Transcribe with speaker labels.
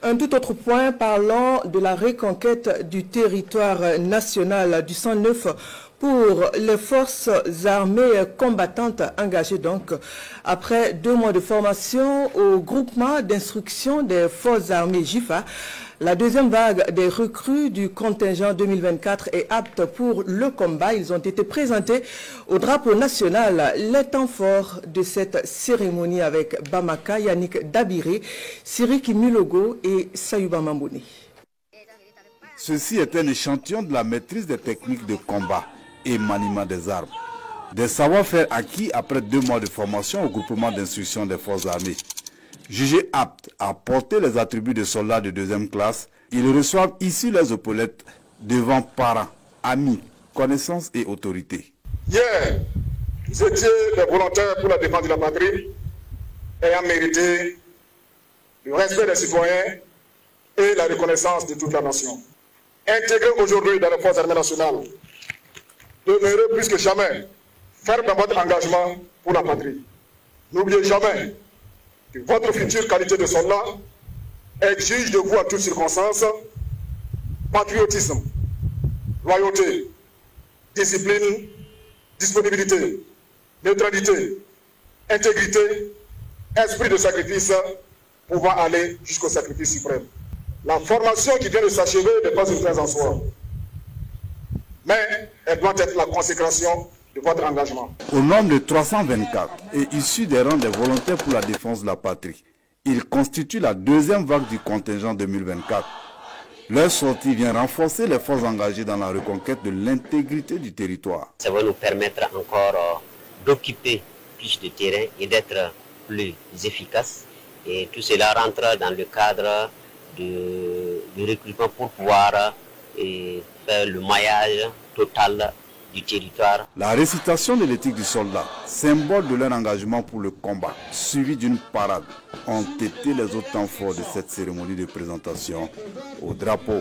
Speaker 1: Un tout autre point, parlant de la reconquête du territoire national du 109 pour les forces armées combattantes engagées donc après 2 mois de formation au groupement d'instruction des forces armées JIFA. La deuxième vague des recrues du contingent 2024 est apte pour le combat. Ils ont été présentés au drapeau national. Les temps forts de cette cérémonie avec Bamaka, Yannick Dabiré, Siriki Mulogo et Sayuba Mambouni.
Speaker 2: Ceci est un échantillon de la maîtrise des techniques de combat et maniement des armes. Des savoir-faire acquis après 2 mois de formation au groupement d'instruction des forces armées. Jugés aptes à porter les attributs de soldats de 2e classe, ils reçoivent ici les épaulettes devant parents, amis, connaissances et autorités.
Speaker 3: Hier, vous étiez des volontaires pour la défense de la patrie, ayant mérité le respect des citoyens et la reconnaissance de toute la nation. Intégrés aujourd'hui dans les forces armées nationales, demeurez plus que jamais fermes dans votre engagement pour la patrie. N'oubliez jamais que votre future qualité de soldat exige de vous en toutes circonstances patriotisme, loyauté, discipline, disponibilité, neutralité, intégrité, esprit de sacrifice, pouvant aller jusqu'au sacrifice suprême. La formation qui vient de s'achever n'est pas une fin en soi, mais elle doit être la consécration de votre engagement.
Speaker 2: Au nombre de 324 et issus des rangs des volontaires pour la défense de la patrie, ils constituent la 2e vague du contingent 2024. Leur sortie vient renforcer les forces engagées dans la reconquête de l'intégrité du territoire.
Speaker 4: Ça va nous permettre encore d'occuper plus de terrain et d'être plus efficaces. Et tout cela rentre dans le cadre du recrutement pour pouvoir faire le maillage total du territoire.
Speaker 2: La récitation de l'éthique du soldat, symbole de leur engagement pour le combat, suivi d'une parade, ont été les autres temps forts de cette cérémonie de présentation au drapeau.